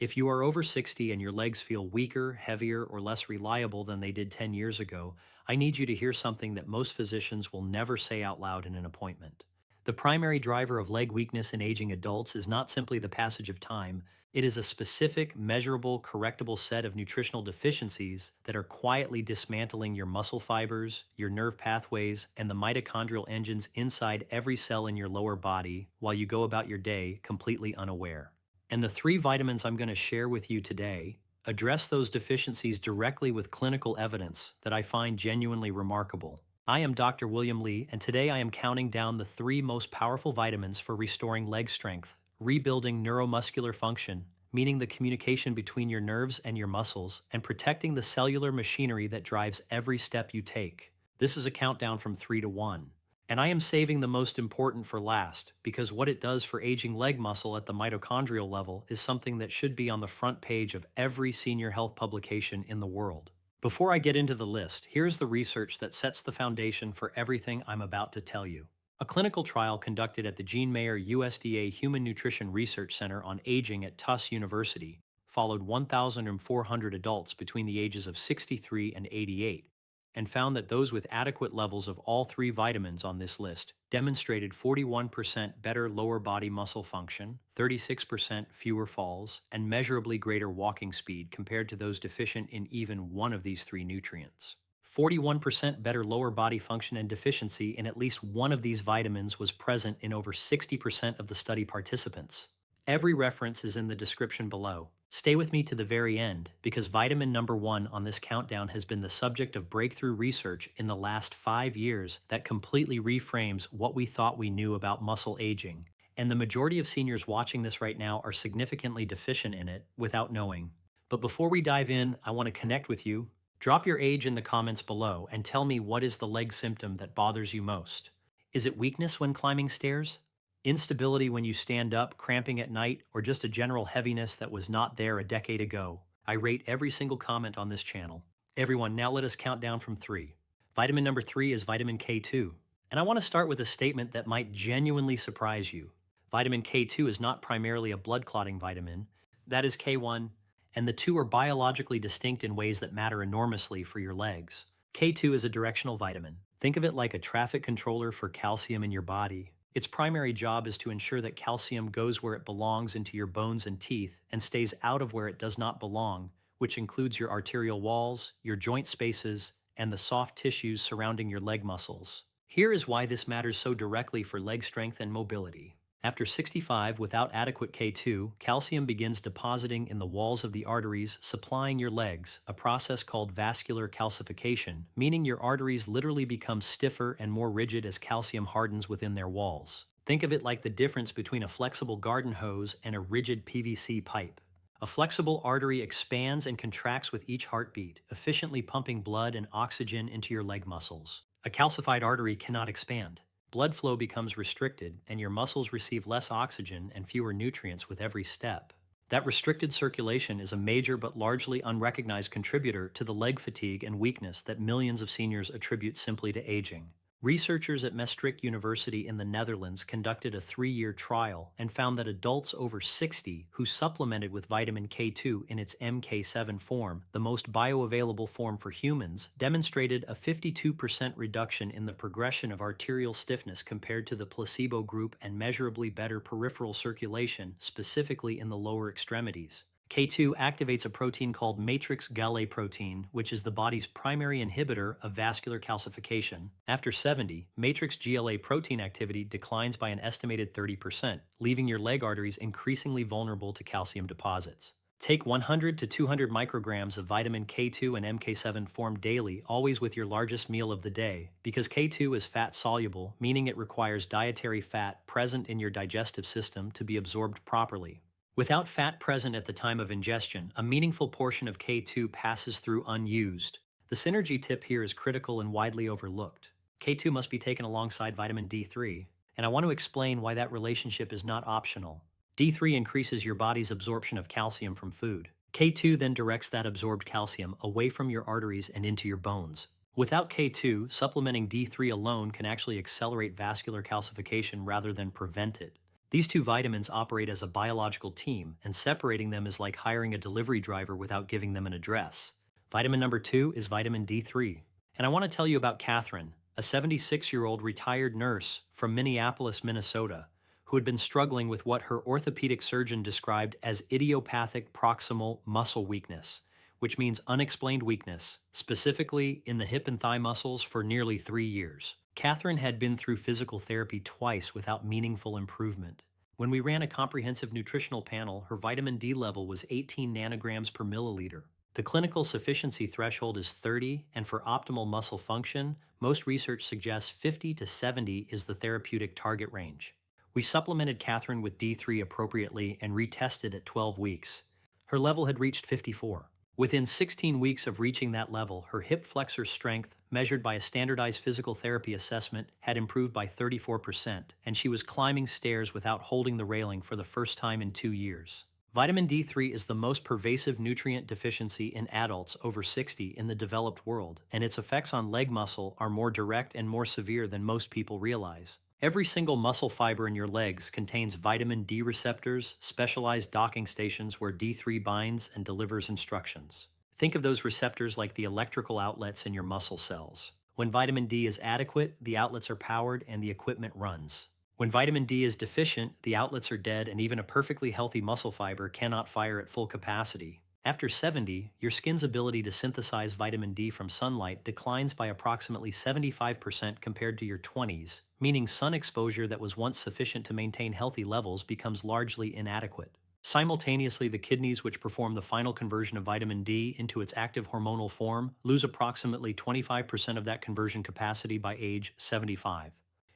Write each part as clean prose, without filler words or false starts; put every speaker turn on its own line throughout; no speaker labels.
If you are over 60 and your legs feel weaker, heavier, or less reliable than they did 10 years ago, I need you to hear something that most physicians will never say out loud in an appointment. The primary driver of leg weakness in aging adults is not simply the passage of time, it is a specific, measurable, correctable set of nutritional deficiencies that are quietly dismantling your muscle fibers, your nerve pathways, and the mitochondrial engines inside every cell in your lower body while you go about your day completely unaware. And the three vitamins I'm going to share with you today address those deficiencies directly with clinical evidence that I find genuinely remarkable. I am Dr. William Lee, and today I am counting down the three most powerful vitamins for restoring leg strength, rebuilding neuromuscular function, meaning the communication between your nerves and your muscles, and protecting the cellular machinery that drives every step you take. This is a countdown from 3 to 1. And I am saving the most important for last, because what it does for aging leg muscle at the mitochondrial level is something that should be on the front page of every senior health publication in the world. Before I get into the list, here's the research that sets the foundation for everything I'm about to tell you. A clinical trial conducted at the Jean Mayer USDA Human Nutrition Research Center on Aging at Tufts University followed 1,400 adults between the ages of 63 and 88 and found that those with adequate levels of all three vitamins on this list demonstrated 41% better lower body muscle function, 36% fewer falls, and measurably greater walking speed compared to those deficient in even one of these three nutrients. 41% better lower body function and deficiency in at least one of these vitamins was present in over 60% of the study participants. Every reference is in the description below. Stay with me to the very end, because vitamin number 1 on this countdown has been the subject of breakthrough research in the last 5 years that completely reframes what we thought we knew about muscle aging. And the majority of seniors watching this right now are significantly deficient in it without knowing. But before we dive in, I want to connect with you. Drop your age in the comments below and tell me, what is the leg symptom that bothers you most? Is it weakness when climbing stairs? Instability when you stand up, cramping at night, or just a general heaviness that was not there a decade ago? I rate every single comment on this channel. Everyone, now let us count down from 3. Vitamin number 3 is vitamin K2. And I want to start with a statement that might genuinely surprise you. Vitamin K2 is not primarily a blood clotting vitamin. That is K1, and the two are biologically distinct in ways that matter enormously for your legs. K2 is a directional vitamin. Think of it like a traffic controller for calcium in your body. Its primary job is to ensure that calcium goes where it belongs into your bones and teeth and stays out of where it does not belong, which includes your arterial walls, your joint spaces, and the soft tissues surrounding your leg muscles. Here is why this matters so directly for leg strength and mobility. After 65 without adequate K2, calcium begins depositing in the walls of the arteries supplying your legs, a process called vascular calcification, meaning your arteries literally become stiffer and more rigid as calcium hardens within their walls. Think of it like the difference between a flexible garden hose and a rigid PVC pipe. A flexible artery expands and contracts with each heartbeat, efficiently pumping blood and oxygen into your leg muscles. A calcified artery cannot expand. Blood flow becomes restricted, and your muscles receive less oxygen and fewer nutrients with every step. That restricted circulation is a major but largely unrecognized contributor to the leg fatigue and weakness that millions of seniors attribute simply to aging. Researchers at Maastricht University in the Netherlands conducted a 3-year trial and found that adults over 60 who supplemented with vitamin K2 in its MK7 form, the most bioavailable form for humans, demonstrated a 52% reduction in the progression of arterial stiffness compared to the placebo group and measurably better peripheral circulation, specifically in the lower extremities. K2 activates a protein called matrix Galley protein, which is the body's primary inhibitor of vascular calcification. After 70, matrix GLA protein activity declines by an estimated 30%, leaving your leg arteries increasingly vulnerable to calcium deposits. Take 100 to 200 micrograms of vitamin K2 and MK7 form daily, always with your largest meal of the day, because K2 is fat-soluble, meaning it requires dietary fat present in your digestive system to be absorbed properly. Without fat present at the time of ingestion, a meaningful portion of K2 passes through unused. The synergy tip here is critical and widely overlooked. K2 must be taken alongside vitamin D3, and I want to explain why that relationship is not optional. D3 increases your body's absorption of calcium from food. K2 then directs that absorbed calcium away from your arteries and into your bones. Without K2, supplementing D3 alone can actually accelerate vascular calcification rather than prevent it. These two vitamins operate as a biological team, and separating them is like hiring a delivery driver without giving them an address. Vitamin number 2 is vitamin D3. And I want to tell you about Catherine, a 76-year-old retired nurse from Minneapolis, Minnesota, who had been struggling with what her orthopedic surgeon described as idiopathic proximal muscle weakness, which means unexplained weakness, specifically in the hip and thigh muscles for nearly 3 years. Catherine had been through physical therapy twice without meaningful improvement. When we ran a comprehensive nutritional panel, her vitamin D level was 18 nanograms per milliliter. The clinical sufficiency threshold is 30, and for optimal muscle function, most research suggests 50 to 70 is the therapeutic target range. We supplemented Catherine with D3 appropriately and retested at 12 weeks. Her level had reached 54. Within 16 weeks of reaching that level, her hip flexor strength, measured by a standardized physical therapy assessment, had improved by 34%, and she was climbing stairs without holding the railing for the first time in 2 years. Vitamin D3 is the most pervasive nutrient deficiency in adults over 60 in the developed world, and its effects on leg muscle are more direct and more severe than most people realize. Every single muscle fiber in your legs contains vitamin D receptors, specialized docking stations where D3 binds and delivers instructions. Think of those receptors like the electrical outlets in your muscle cells. When vitamin D is adequate, the outlets are powered and the equipment runs. When vitamin D is deficient, the outlets are dead and even a perfectly healthy muscle fiber cannot fire at full capacity. After 70, your skin's ability to synthesize vitamin D from sunlight declines by approximately 75% compared to your 20s, meaning sun exposure that was once sufficient to maintain healthy levels becomes largely inadequate. Simultaneously, the kidneys, which perform the final conversion of vitamin D into its active hormonal form, lose approximately 25% of that conversion capacity by age 75.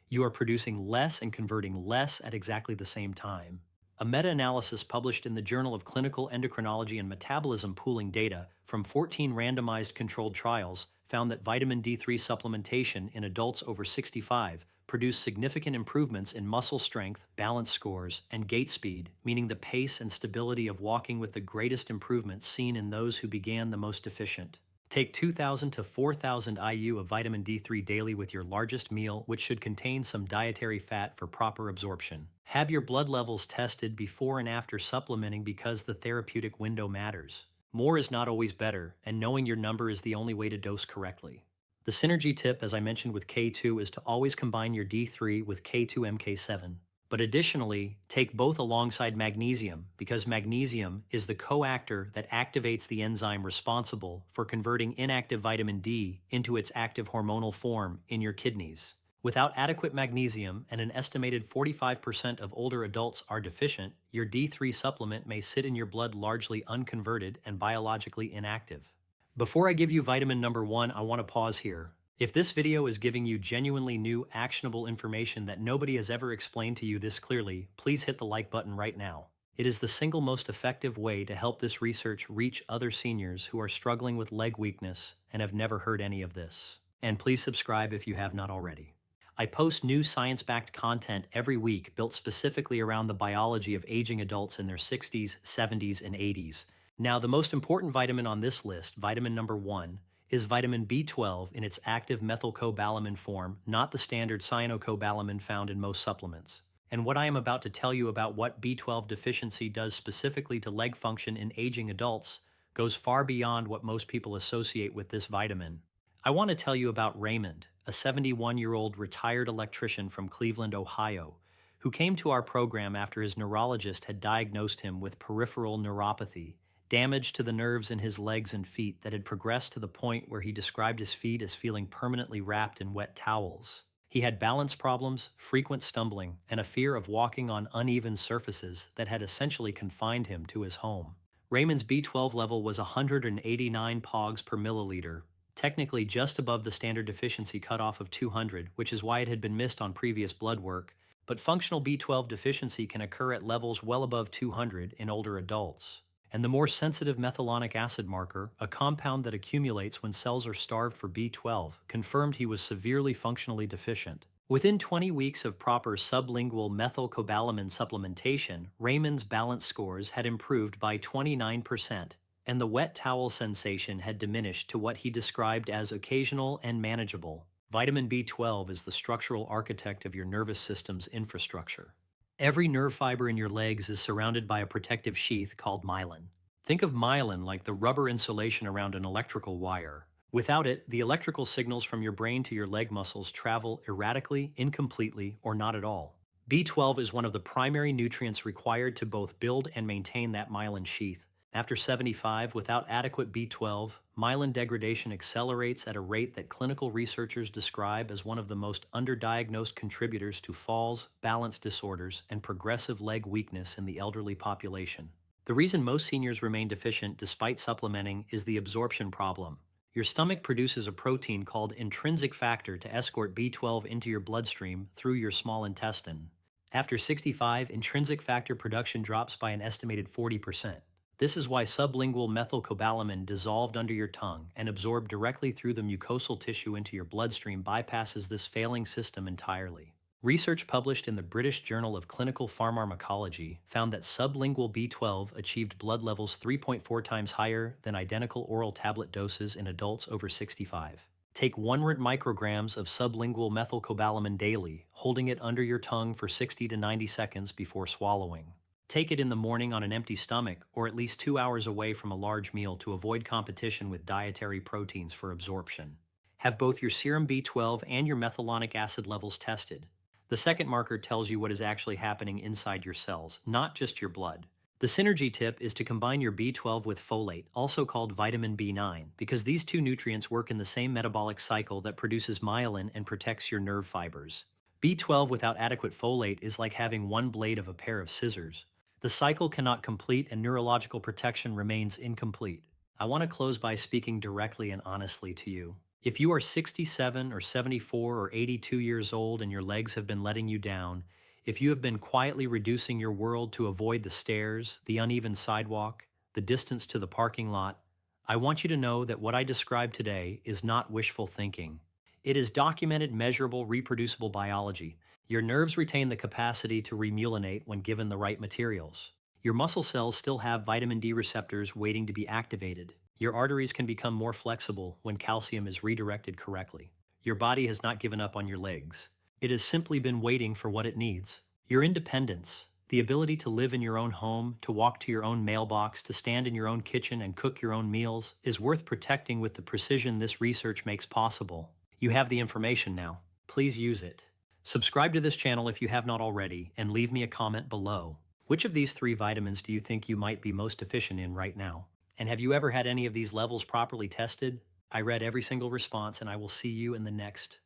You are producing less and converting less at exactly the same time. A meta-analysis published in the Journal of Clinical Endocrinology and Metabolism pooling data from 14 randomized controlled trials found that vitamin D3 supplementation in adults over 65 produced significant improvements in muscle strength, balance scores, and gait speed, meaning the pace and stability of walking with the greatest improvements seen in those who began the most deficient. Take 2,000 to 4,000 IU of vitamin D3 daily with your largest meal, which should contain some dietary fat for proper absorption. Have your blood levels tested before and after supplementing because the therapeutic window matters. More is not always better, and knowing your number is the only way to dose correctly. The synergy tip, as I mentioned with K2, is to always combine your D3 with K2-MK7. But additionally, take both alongside magnesium because magnesium is the coactor that activates the enzyme responsible for converting inactive vitamin D into its active hormonal form in your kidneys. Without adequate magnesium, and an estimated 45% of older adults are deficient, your D3 supplement may sit in your blood largely unconverted and biologically inactive. Before I give you vitamin number 1, I want to pause here. If this video is giving you genuinely new, actionable information that nobody has ever explained to you this clearly, please hit the like button right now. It is the single most effective way to help this research reach other seniors who are struggling with leg weakness and have never heard any of this. And please subscribe if you have not already. I post new science-backed content every week built specifically around the biology of aging adults in their 60s, 70s, and 80s. Now, the most important vitamin on this list, vitamin number 1, is vitamin B12 in its active methylcobalamin form, not the standard cyanocobalamin found in most supplements. And what I am about to tell you about what B12 deficiency does specifically to leg function in aging adults goes far beyond what most people associate with this vitamin. I want to tell you about Raymond, a 71-year-old retired electrician from Cleveland, Ohio, who came to our program after his neurologist had diagnosed him with peripheral neuropathy, damage to the nerves in his legs and feet that had progressed to the point where he described his feet as feeling permanently wrapped in wet towels. He had balance problems, frequent stumbling, and a fear of walking on uneven surfaces that had essentially confined him to his home. Raymond's B12 level was 189 pogs per milliliter, technically just above the standard deficiency cutoff of 200, which is why it had been missed on previous blood work, but functional B12 deficiency can occur at levels well above 200 in older adults. And the more sensitive methylonic acid marker, a compound that accumulates when cells are starved for B12, confirmed he was severely functionally deficient. Within 20 weeks of proper sublingual methylcobalamin supplementation, Raymond's balance scores had improved by 29%, and the wet towel sensation had diminished to what he described as occasional and manageable. Vitamin B12 is the structural architect of your nervous system's infrastructure. Every nerve fiber in your legs is surrounded by a protective sheath called myelin. Think of myelin like the rubber insulation around an electrical wire. Without it, the electrical signals from your brain to your leg muscles travel erratically, incompletely, or not at all. B12 is one of the primary nutrients required to both build and maintain that myelin sheath. After 75, without adequate B12, myelin degradation accelerates at a rate that clinical researchers describe as one of the most underdiagnosed contributors to falls, balance disorders, and progressive leg weakness in the elderly population. The reason most seniors remain deficient despite supplementing is the absorption problem. Your stomach produces a protein called intrinsic factor to escort B12 into your bloodstream through your small intestine. After 65, intrinsic factor production drops by an estimated 40%. This is why sublingual methylcobalamin dissolved under your tongue and absorbed directly through the mucosal tissue into your bloodstream bypasses this failing system entirely. Research published in the British Journal of Clinical Pharmacology found that sublingual B12 achieved blood levels 3.4 times higher than identical oral tablet doses in adults over 65. Take 100 micrograms of sublingual methylcobalamin daily, holding it under your tongue for 60 to 90 seconds before swallowing. Take it in the morning on an empty stomach or at least 2 hours away from a large meal to avoid competition with dietary proteins for absorption. Have both your serum B12 and your methylonic acid levels tested. The second marker tells you what is actually happening inside your cells, not just your blood. The synergy tip is to combine your B12 with folate, also called vitamin B9, because these two nutrients work in the same metabolic cycle that produces myelin and protects your nerve fibers. B12 without adequate folate is like having one blade of a pair of scissors. The cycle cannot complete and neurological protection remains incomplete. I want to close by speaking directly and honestly to you. If you are 67 or 74 or 82 years old and your legs have been letting you down, if you have been quietly reducing your world to avoid the stairs, the uneven sidewalk, the distance to the parking lot, I want you to know that what I described today is not wishful thinking. It is documented, measurable, reproducible biology. Your nerves retain the capacity to remyelinate when given the right materials. Your muscle cells still have vitamin D receptors waiting to be activated. Your arteries can become more flexible when calcium is redirected correctly. Your body has not given up on your legs. It has simply been waiting for what it needs. Your independence, the ability to live in your own home, to walk to your own mailbox, to stand in your own kitchen and cook your own meals, is worth protecting with the precision this research makes possible. You have the information now. Please use it. Subscribe to this channel if you have not already, and leave me a comment below. Which of these 3 vitamins do you think you might be most deficient in right now? And have you ever had any of these levels properly tested? I read every single response, and I will see you in the next